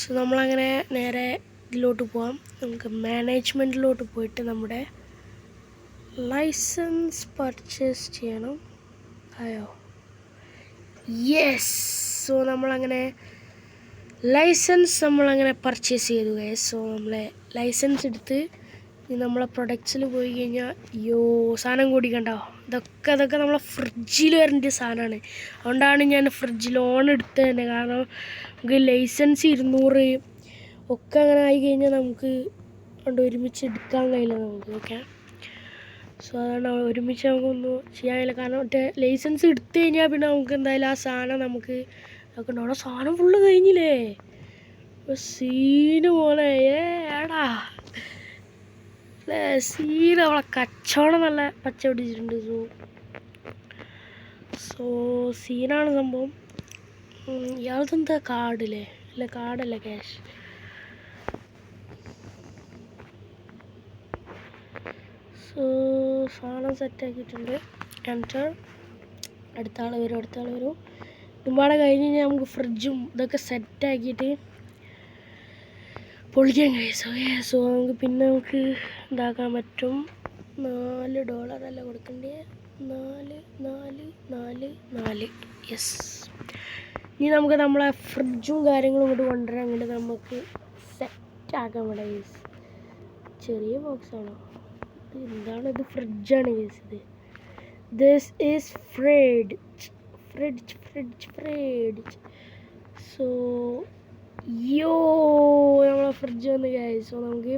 സോ നമ്മളങ്ങനെ നേരെ ഇതിലോട്ട് പോവാം. നമുക്ക് മാനേജ്മെൻറ്റിലോട്ട് പോയിട്ട് നമ്മുടെ ലൈസൻസ് പർച്ചേസ് ചെയ്യണം. അയ്യോ യെസ്. സോ നമ്മളങ്ങനെ നമ്മളങ്ങനെ പർച്ചേസ് ചെയ്തു ഗൈസ്. സോ നമ്മളെ ലൈസൻസ് എടുത്ത് നമ്മളെ പ്രൊഡക്ട്സിൽ പോയി കഴിഞ്ഞാൽ സാധനം കൂടി കണ്ടോ. ഇതൊക്കെ നമ്മളെ ഫ്രിഡ്ജിൽ വരേണ്ട സാധനമാണ്. അതുകൊണ്ടാണ് ഞാൻ ഫ്രിഡ്ജ് ലോൺ എടുത്തത് തന്നെ. കാരണം നമുക്ക് ലൈസൻസ് 200 ഒക്കെ അങ്ങനെ ആയി കഴിഞ്ഞാൽ നമുക്ക് ഒരുമിച്ച് എടുക്കാൻ കഴിയില്ല നമുക്ക്. ഓക്കെ. സോ അതുകൊണ്ട് ഒരുമിച്ച് നമുക്കൊന്നും ചെയ്യാൻ കഴിയില്ല. കാരണം മറ്റേ ലൈസൻസ് എടുത്തു കഴിഞ്ഞാൽ പിന്നെ നമുക്ക് എന്തായാലും ആ സാധനം നമുക്ക് നോക്കണ്ട. അവിടെ സാധനം ഫുള്ള് കഴിഞ്ഞില്ലേ? സീന് പോലെ ഏടാ സീന്. അവളെ കച്ചവടം നല്ല പച്ച പിടിച്ചിട്ടുണ്ട്. സോ സീനാണ് സംഭവം. ഇയാളതെന്താ കാർഡില്ലേ? അല്ല കാർഡല്ല, ക്യാഷ്. സോ സാധനം സെറ്റാക്കിയിട്ടുണ്ട്. എൻ്റർ. അടുത്ത ആൾ വരും. ഒരുപാട് കഴിഞ്ഞ് കഴിഞ്ഞാൽ നമുക്ക് ഫ്രിഡ്ജും ഇതൊക്കെ സെറ്റാക്കിയിട്ട് പൊളിക്കാൻ കഴിയും. സോ നമുക്ക് പിന്നെ നമുക്ക് ഇതാക്കാൻ പറ്റും. $4 അല്ല കൊടുക്കണ്ടേ? 4 യെസ്. ഇനി നമുക്ക് നമ്മളെ ഫ്രിഡ്ജും കാര്യങ്ങളും ഇങ്ങോട്ട് കൊണ്ടുവരാൻ വേണ്ടി നമുക്ക് സെറ്റാക്കാൻ വേണ്ട യെസ്. ചെറിയ ബോക്സാണോ എന്താണ് ഇത്? ഫ്രിഡ്ജാണ് yes. This is fridge. So നമ്മളെ ഫ്രിഡ്ജ് വന്ന് ഗൈസ്. സോ നമുക്ക്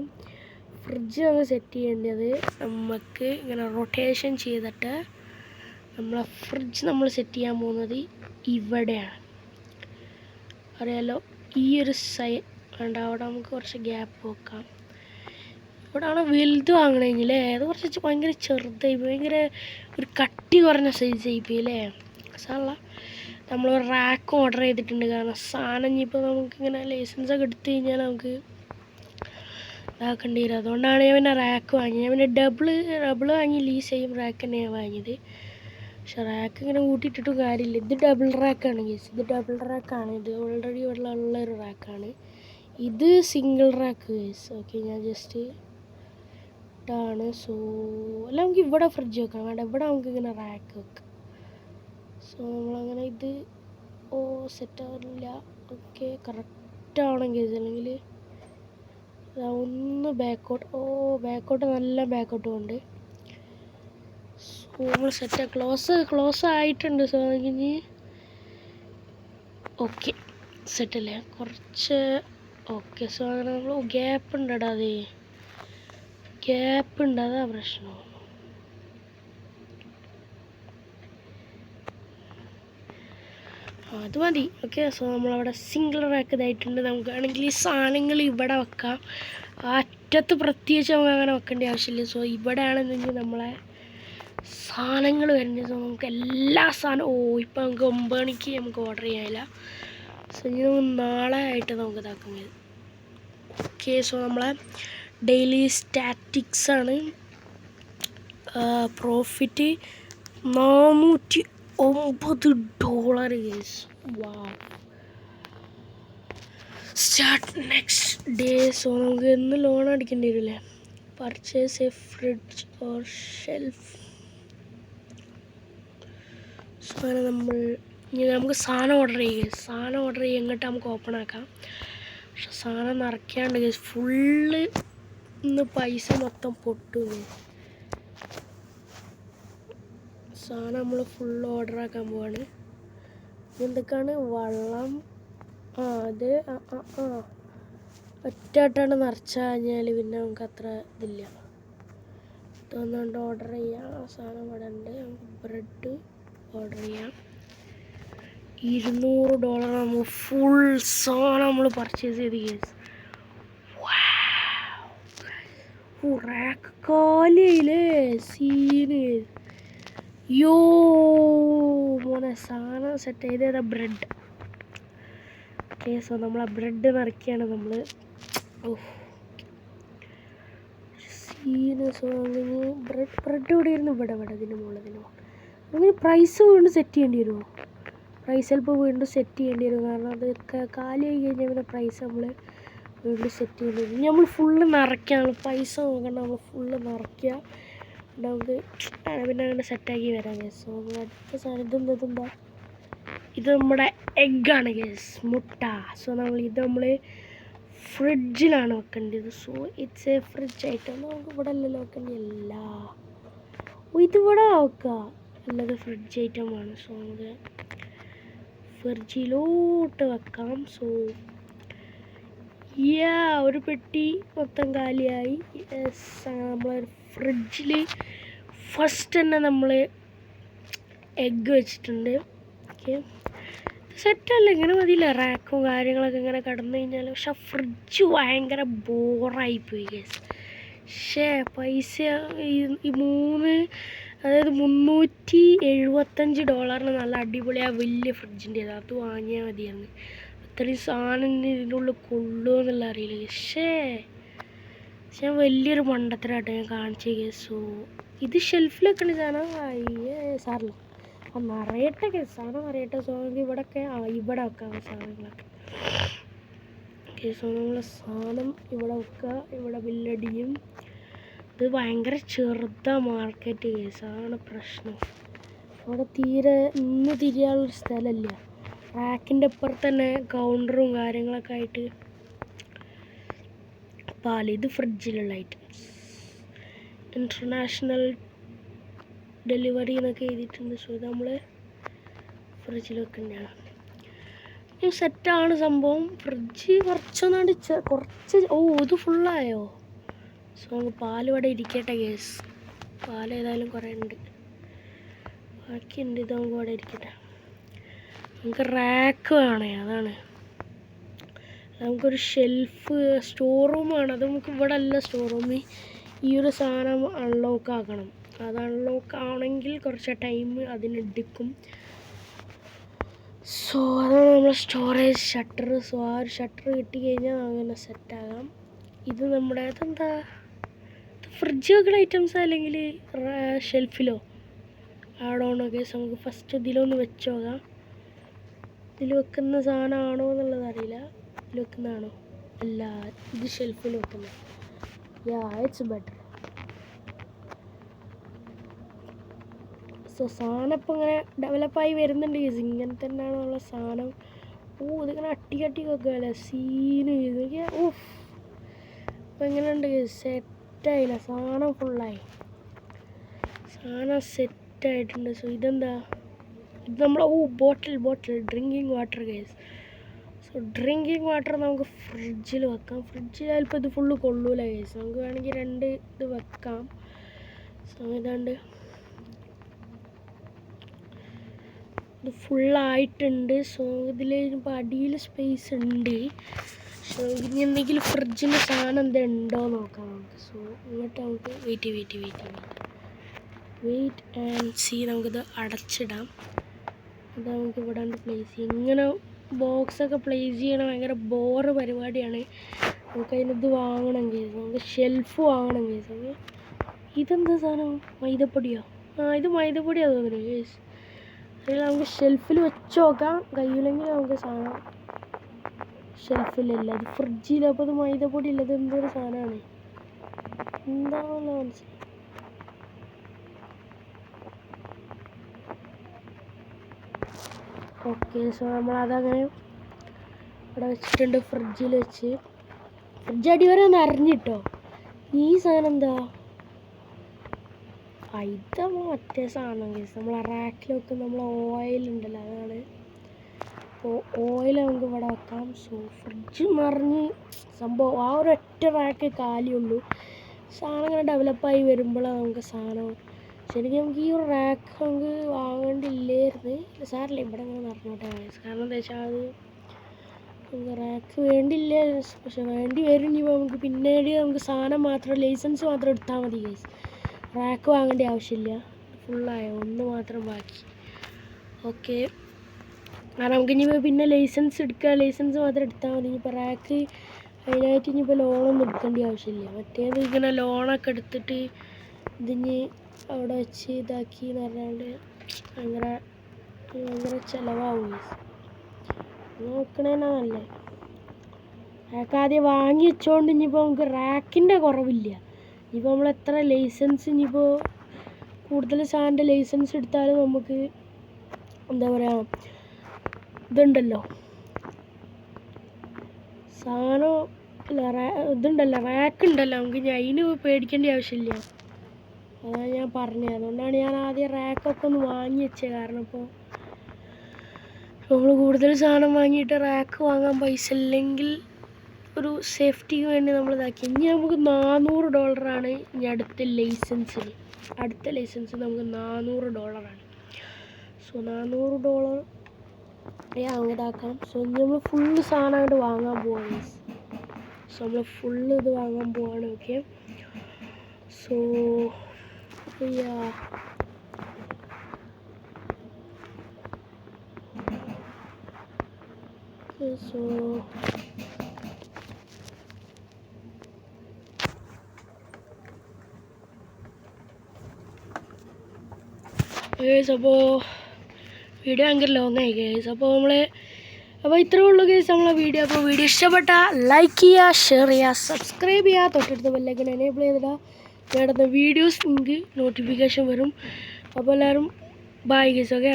ഫ്രിഡ്ജ് നമുക്ക് സെറ്റ് ചെയ്യേണ്ടത് നമുക്ക് ഇങ്ങനെ റൊട്ടേഷൻ ചെയ്തിട്ട് നമ്മളെ ഫ്രിഡ്ജ് നമ്മൾ സെറ്റ് ചെയ്യാൻ പോകുന്നത് ഇവിടെയാണ്. അറിയാലോ, ഈ ഒരു വേണ്ട, അവിടെ നമുക്ക് കുറച്ച് ഗ്യാപ്പ് വെക്കാം. ഇവിടെയാണ് വലുത് വാങ്ങണമെങ്കിലേ അത് കുറച്ച് ഭയങ്കര ചെറുതായി, ഭയങ്കര ഒരു കട്ടി കുറഞ്ഞ സൈസ് ആയിപ്പോയില്ലേ. സാറല്ല, നമ്മൾ റാക്ക് ഓർഡർ ചെയ്തിട്ടുണ്ട്. കാരണം സാധനം ഇനിയിപ്പോൾ നമുക്കിങ്ങനെ ലൈസൻസൊക്കെ എടുത്തു കഴിഞ്ഞാൽ നമുക്ക് ഇതാക്കേണ്ടി വരും. അതുകൊണ്ടാണ് ഞാൻ പിന്നെ റാക്ക് വാങ്ങി. ഞാൻ പിന്നെ ഡബിൾ വാങ്ങി ലീസ് ചെയ്യും റാക്ക് തന്നെയാണ് വാങ്ങിയത്. പക്ഷെ റാക്ക് ഇങ്ങനെ കൂട്ടിയിട്ടിട്ടും കാര്യമില്ല. ഇത് ഡബിൾ റാക്കാണ് ഗേസ്. ഇത് ഓൾറെഡി ഉള്ളൊരു റാക്കാണ്. ഇത് സിംഗിൾ റാക്ക് ഗേസ്. ഓക്കെ, ഞാൻ ജസ്റ്റ് ഇതാണ്. സോ അല്ല, നമുക്ക് ഇവിടെ ഫ്രിഡ്ജ് വെക്കണം. വേണ്ട, ഇവിടെ നമുക്ക് ഇങ്ങനെ റാക്ക് വെക്കാം. സോ നമ്മളങ്ങനെ ഇത് സെറ്റാവില്ല. ഓക്കെ, കറക്റ്റാണെങ്കിൽ അല്ലെങ്കിൽ ഒന്ന് ബാക്കോട്ട്. ബാക്കോട്ട് നല്ല ബാക്കോട്ട് കൊണ്ട്. സോ നമ്മൾ സെറ്റ് ക്ലോസ് ആയിട്ടുണ്ട്. സോ ഇനി ഓക്കെ സെറ്റല്ലേ കുറച്ച്. ഓക്കെ സോ അങ്ങനെ നമ്മൾ ഗ്യാപ്പ് ഉണ്ടടാ, ഗ്യാപ്പ് ഉണ്ട്, അതാ പ്രശ്നം. അത് മതി. ഓക്കെ സോ നമ്മളവിടെ സിംഗിൾ റാക്ക് ഇതായിട്ടുണ്ട്. നമുക്കാണെങ്കിൽ ഈ സാധനങ്ങൾ ഇവിടെ വെക്കാം. അറ്റത്ത് പ്രത്യേകിച്ച് നമുക്ക് അങ്ങനെ വെക്കേണ്ട ആവശ്യമില്ല. സോ ഇവിടെയാണെന്നെങ്കിൽ നമ്മളെ സാധനങ്ങൾ വരുന്നത്. സോ നമുക്ക് എല്ലാ സാധനവും ഇപ്പം നമുക്ക് 9 മണിക്ക് നമുക്ക് ഓർഡർ ചെയ്യാനില്ല. സോ ഇനി നമുക്ക് നാളെ ആയിട്ട് നമുക്ക് ഇതാക്കുന്നത്. ഓക്കെ സോ നമ്മളെ ഡെയിലി സ്റ്റാറ്റിക്സാണ്. Profit $409 guys. Wow. Start next day. So നമുക്ക് എന്ന് ലോൺ അടിക്കേണ്ടി വരില്ലേ. Purchase a fridge or shelf. So അങ്ങനെ നമുക്ക് സാധനം ഓർഡർ എങ്ങോട്ട് നമുക്ക് ഓപ്പൺ ആക്കാം. പക്ഷെ സാധനം നിറയ്ക്കാണ്ട് ഗൈസ്. ഫുള്ള് ഇന്ന് പൈസ മൊത്തം പൊട്ടും. സാധനം നമ്മൾ ഫുള്ള് ഓർഡർ ആക്കാൻ പോവാണ്. എന്തൊക്കെയാണ് വെള്ളം. അത് ഒറ്റയായിട്ടാണ് നിറച്ച് കഴിഞ്ഞാൽ പിന്നെ നമുക്ക് അത്ര ഇതില്ല. ഇതൊന്നുകൊണ്ട് ഓർഡർ ചെയ്യാം. ആ സാധനം ഇവിടെ ഉണ്ട്. നമുക്ക് ബ്രെഡ് ഓർഡർ ചെയ്യാം. $200 നമ്മൾ ഫുൾ സാധനം നമ്മൾ പർച്ചേസ് ചെയ്ത് കേസ്. Rack കാലിയില്ലേ scene. മോനെ സാധനം സെറ്റ് ചെയ്ത ബ്രെഡ്. ഓക്കെ സോ നമ്മൾ ആ ബ്രെഡ് നിറയ്ക്കുകയാണ് നമ്മൾ. സീന്. സോ അങ്ങനെ ബ്രെഡ് ഇവിടെ ഇരുന്ന് ഇവിടെ ഇതിന് മുകളിൽ അങ്ങനെ പ്രൈസ് വീണ്ടും സെറ്റ് ചെയ്യേണ്ടി വരുമോ? പ്രൈസ് ചിലപ്പോൾ വീണ്ടും സെറ്റ് ചെയ്യേണ്ടി വരും. കാരണം അത് കാലിയായി കഴിഞ്ഞാൽ പിന്നെ പ്രൈസ് നമ്മൾ വീണ്ടും സെറ്റ് ചെയ്യേണ്ടി വരും. നമ്മൾ ഫുള്ള് നിറയ്ക്കുക. പൈസ നോക്കണ്ട, നമ്മൾ ഫുള്ള് നിറയ്ക്കുക. നമുക്ക് പിന്നെ അങ്ങനെ സെറ്റാക്കി വരാം ഗേസ്. സോ അടുത്ത സാധനം ഇതെന്താ? ഇത് നമ്മുടെ എഗ്ഗാണ് ഗേസ്, മുട്ട. സോ നമ്മൾ ഫ്രിഡ്ജിലാണ് വെക്കേണ്ടത്. So it's A fridge item. നമുക്ക് ഇവിടെ അല്ലല്ലോ വെക്കേണ്ടതല്ല. ഇതിവിടെ വെക്കുക. അല്ലത് ഫ്രിഡ്ജ് ഐറ്റമാണ്. സോ നമുക്ക് ഫ്രിഡ്ജിലോട്ട് വെക്കാം. സോ ഒരു പെട്ടി മൊത്തം കാലിയായി. നമ്മളൊരു ഫ്രിഡ്ജിൽ ഫസ്റ്റ് തന്നെ നമ്മൾ എഗ്ഗ് വെച്ചിട്ടുണ്ട്. ഓക്കെ സെറ്റല്ല, ഇങ്ങനെ മതിയില്ല. റാക്കും കാര്യങ്ങളൊക്കെ ഇങ്ങനെ കടന്നു കഴിഞ്ഞാൽ. പക്ഷെ ഫ്രിഡ്ജ് ഭയങ്കര ബോറായിപ്പോയി ഗൈസ്. പക്ഷേ പൈസ ഈ അതായത് $375 നല്ല അടിപൊളിയാ വലിയ ഫ്രിഡ്ജിൻ്റെ അത് വാങ്ങിയാൽ മതിയായിരുന്നു. അത്രയും സാധനം ഇതിൻ്റെ ഉള്ളിൽ കൊള്ളുമോ എന്നുള്ള അറിയില്ല. പക്ഷേ ഞാൻ വലിയൊരു മണ്ടത്തരാട്ടോ ഞാൻ കാണിച്ചു കേസ്. സോ ഇത് ഷെൽഫിലൊക്കെ ഉണ്ട് സാധനം. സാറില്ല നിറയട്ടെ കേസ്, സാധനം നിറയട്ടെ. സോ ഇവിടെയൊക്കെ ഇവിടെ വെക്കാം സാധനങ്ങളൊക്കെ. ഓക്കെ സോ നമ്മൾ സാധനം ഇവിടെ വെക്കുക. ഇവിടെ ബില്ലടിയും. ഇത് ഭയങ്കര ചെറുതാണ് മാർക്കറ്റ് കേസ്, അതാണ് പ്രശ്നം. അവിടെ ഇന്ന് തിരിയാനുള്ളൊരു സ്ഥലമില്ല. റാക്കിൻ്റെ അപ്പുറത്ത് തന്നെ കൗണ്ടറും കാര്യങ്ങളൊക്കെ ആയിട്ട്. ഇത് ഫ്രിഡ്ജിലുള്ള ഐറ്റംസ്. ഇൻ്റർനാഷണൽ ഡെലിവറി എന്നൊക്കെ എഴുതിയിട്ടുണ്ട്. സോ ഇത് നമ്മൾ ഫ്രിഡ്ജിൽ വെക്കുന്നതാണ്. സെറ്റാണ് സംഭവം. ഫ്രിഡ്ജ് കുറച്ച് ഇത് ഫുള്ളായോ? സോ നമുക്ക് പാൽ ഇവിടെ ഇരിക്കട്ടെ കേസ്. പാൽ ഏതായാലും കുറേ ഉണ്ട്, ബാക്കിയുണ്ട്. ഇത് നമുക്ക് ഇവിടെ ഇരിക്കട്ടെ. നമുക്ക് റാക്ക് വേണേ, അതാണ്. നമുക്കൊരു ഷെൽഫ് സ്റ്റോർ റൂമാണ്. അത് നമുക്ക് ഇവിടെ അല്ല സ്റ്റോർ റൂമിൽ. ഈ ഒരു സാധനം അൺലോക്ക് ആക്കണം. അത് അൺലോക്ക് ആവണമെങ്കിൽ കുറച്ച് ടൈം അതിനെടുക്കും. സോ അതാണ് നമ്മൾ സ്റ്റോറേജ് ഷട്ടർ. സോ ആ ഒരു ഷട്ടർ കിട്ടി കഴിഞ്ഞാൽ അങ്ങനെ സെറ്റാകാം. ഇത് നമ്മുടെ ഇതെന്താ ഫ്രിഡ്ജ് വെക്കുന്ന ഐറ്റംസ് അല്ലെങ്കിൽ ഷെൽഫിലോ ആടോണോ കേസ്. നമുക്ക് ഫസ്റ്റ് ഇതിലൊന്ന് വെച്ച് നോക്കാം. ഇതിൽ വെക്കുന്ന സാധനമാണോ എന്നുള്ളത് അറിയില്ല. ഇതിൽ വെക്കുന്നതാണോ? അല്ല, ഇത് ഷെൽഫിൽ വെക്കുന്നത്. It's better. സോ സാധനം ഇപ്പം ഇങ്ങനെ ഡെവലപ്പായി വരുന്നുണ്ട് കേസ്. ഇങ്ങനെ തന്നെയാണുള്ള സാധനം. ഇതിങ്ങനെ അട്ടി വെക്കുകയല്ലേ സീന്. ഇതൊക്കെ ഇപ്പം എങ്ങനെയുണ്ട് കേസ്? സെറ്റായില്ല, സാധനം ഫുള്ളായി. സാധനം സെറ്റ് സെറ്റായിട്ടുണ്ട്. സോ ഇതെന്താ, ഇത് നമ്മളെ bottle drinking water guys. So drinking water നമുക്ക് ഫ്രിഡ്ജിൽ വെക്കാം. ഫ്രിഡ്ജിൽ ചിലപ്പോൾ ഇത് ഫുള്ള് കൊള്ളൂല ഗൈസ്. നമുക്ക് വേണമെങ്കിൽ 2 ഇത് വെക്കാം. സോ ഇതാണ്ട് ഇത് ഫുള്ളായിട്ടുണ്ട്. സോ ഇതിൽ ഇപ്പോൾ അടിയിൽ സ്പേസ് ഉണ്ട്. സോ ഇനി എന്തെങ്കിലും ഫ്രിഡ്ജിൻ്റെ സാധനം എന്തെങ്കിലും ഉണ്ടോ നോക്കാം നമുക്ക്. സോ എന്നിട്ട് നമുക്ക് വെയിറ്റ് ആൻഡ് സീ. നമുക്കിത് അടച്ചിടാം. അത് നമുക്ക് ഇവിടെ പ്ലേസ് ചെയ്യാം. ഇങ്ങനെ ബോക്സൊക്കെ പ്ലേസ് ചെയ്യണ ഭയങ്കര ബോറ് പരിപാടിയാണ്. നമുക്ക് അതിനത് വാങ്ങണം കേസ്. നമുക്ക് ഷെൽഫ് വാങ്ങണം കേസ്. നമുക്ക് ഇതെന്താ സാധനം, മൈദപ്പൊടിയോ? ഇത് മൈദപ്പൊടിയാണ് തോന്നുന്നു കേസ്. അതിൽ നമുക്ക് ഷെൽഫിൽ വെച്ച് നോക്കാം. കഴിയില്ലെങ്കിൽ നമുക്ക് സാധനം ഷെൽഫിലല്ല, അത് ഫ്രിഡ്ജിൽ. അപ്പോൾ അത് മൈദപ്പൊടി ഇല്ല, ഇത് എന്തൊരു സാധനമാണ്, എന്താണെന്ന് മനസ്സിലായി. ഓക്കെ, സോ നമ്മളതങ്ങനെ ഇവിടെ വെച്ചിട്ടുണ്ട്. ഫ്രിഡ്ജിൽ വെച്ച് ഫ്രിഡ്ജ് അടി വരെ ഒന്ന് അറിഞ്ഞിട്ടോ. ഈ സാധനം എന്താ, ഇത് നമ്മൾ മറ്റേ സാധനം കേസ്. നമ്മൾ റാക്കിലൊക്കെ നമ്മൾ ഓയിലുണ്ടല്ലോ, അതാണ്. അപ്പോൾ ഓയിൽ നമുക്ക് ഇവിടെ വെക്കാം. സോ ഫ്രിഡ്ജ് നിറഞ്ഞ് സംഭവം ആ ഒരു ഒറ്റ റാക്ക് കാലിയുള്ളൂ. സാധനം ഇങ്ങനെ ഡെവലപ്പായി വരുമ്പോഴാണ് നമുക്ക് സാധനം. ശരിക്കും നമുക്ക് ഈ ഒരു റാക്ക് നമുക്ക് വാങ്ങേണ്ടില്ലായിരുന്നു. സാറില്ല, ഇവിടെ ഇങ്ങനെ നിറഞ്ഞോട്ടെ. കാരണം എന്താ വെച്ചാൽ അത് റാക്ക് വേണ്ടില്ല, പക്ഷെ വേണ്ടി വരും. ഇനി നമുക്ക് പിന്നീട് നമുക്ക് സാധനം മാത്രം, ലൈസൻസ് മാത്രം എടുത്താൽ മതി കേസ്. റാക്ക് വാങ്ങേണ്ട ആവശ്യമില്ല. ഫുള്ളായോ, ഒന്ന് മാത്രം ബാക്കി. ഓക്കെ, കാരണം നമുക്ക് ഇനിയിപ്പോൾ പിന്നെ ലൈസൻസ് എടുക്കുക, ലൈസൻസ് മാത്രം എടുത്താൽ മതി. ഇനിയിപ്പോൾ റാക്ക് അതിനായിട്ട് ഇനിയിപ്പോൾ ലോണൊന്നും എടുക്കേണ്ട ആവശ്യമില്ല. മറ്റേത് ഇങ്ങനെ ലോണൊക്കെ എടുത്തിട്ട് ഇതിന് അവിടെ വെച്ച് ഇതാക്കി എന്ന് പറഞ്ഞാൽ ഭയങ്കര ചിലവാകും. നോക്കണേനാ നല്ലേ. റാക്ക് ആദ്യം വാങ്ങി വെച്ചോണ്ട് ഇനിയിപ്പോൾ നമുക്ക് റാക്കിൻ്റെ കുറവില്ല. ഇനിയിപ്പോൾ നമ്മൾ എത്ര ലൈസൻസ്, ഇനിയിപ്പോൾ കൂടുതൽ സാധനൻ്റെ ലൈസൻസ് എടുത്താലും നമുക്ക് എന്താ പറയുക, ഇതുണ്ടല്ലോ സാധനം ഇതുണ്ടല്ലോ, റാക്ക് ഉണ്ടല്ലോ. നമുക്ക് ഇനി അതിന് പേടിക്കേണ്ട ആവശ്യമില്ല. അതാണ് ഞാൻ പറഞ്ഞത്. അതുകൊണ്ടാണ് ഞാൻ ആദ്യം റാക്കൊക്കെ ഒന്ന് വാങ്ങി വെച്ചത്. കാരണം ഇപ്പോൾ നമ്മൾ കൂടുതൽ സാധനം വാങ്ങിയിട്ട് റാക്ക് വാങ്ങാൻ പൈസ ഇല്ലെങ്കിൽ ഒരു സേഫ്റ്റിക്ക് വേണ്ടി നമ്മൾ ഇതാക്കി. ഇനി നമുക്ക് $400 ഇനി അടുത്ത ലൈസൻസിന്. അടുത്ത ലൈസൻസ് നമുക്ക് $400. സോ $400 നമുക്ക് ഇതാക്കാം. സോ ഇനി നമ്മൾ ഫുള്ള് സാധനം അങ്ങോട്ട് വാങ്ങാൻ പോവാണ്. സോ നമ്മൾ ഫുള്ള് ഇത് വാങ്ങാൻ പോവാണ്. ഓക്കെ, സോ സോ ഗൈസ്, അപ്പോൾ വീഡിയോ ഭയങ്കര ലോങ് ആയി ഗൈസ്. അപ്പോൾ ഇത്രേ ഉള്ളൂ ഗൈസ് നമ്മളെ വീഡിയോ. അപ്പോൾ വീഡിയോ ഇഷ്ടപ്പെട്ടാൽ ലൈക്ക് ചെയ്യുക, ഷെയർ ചെയ്യുക, സബ്സ്ക്രൈബ് ചെയ്യുക, തൊട്ടടുത്ത് ബെല്ലൈക്കൺ എനേബിൾ ചെയ്തിടുക. വേണ്ടുന്ന വീഡിയോസ് നിങ്ങൾക്ക് നോട്ടിഫിക്കേഷൻ വരും. അപ്പോൾ എല്ലാവരും ബൈ ഗൈസ്. ഓക്കെ,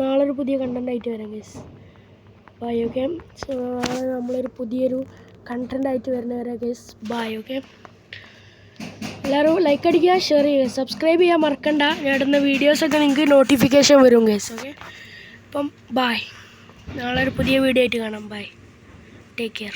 നാളെ പുതിയ കണ്ടൻ്റ് ആയിട്ട് വരാം ഗൈസ്. ബൈ. ഓക്കെ, സോ നാളെ നമ്മളൊരു പുതിയൊരു കണ്ടൻ്റ് ആയിട്ട് വരുന്നവരെ ഗൈസ്. ബൈ. ഓക്കെ, എല്ലാവരും ലൈക്ക് അടിക്കുക, ഷെയർ ചെയ്യുക, സബ്സ്ക്രൈബ് ചെയ്യാൻ മറക്കണ്ട. ഞാൻ ഇടുന്ന വീഡിയോസൊക്കെ നിങ്ങൾക്ക് നോട്ടിഫിക്കേഷൻ വരും ഗൈസ്. ഓക്കെ, അപ്പം ബൈ. നാളെ ഒരു പുതിയ വീഡിയോ ആയിട്ട് കാണാം. Bye, take care.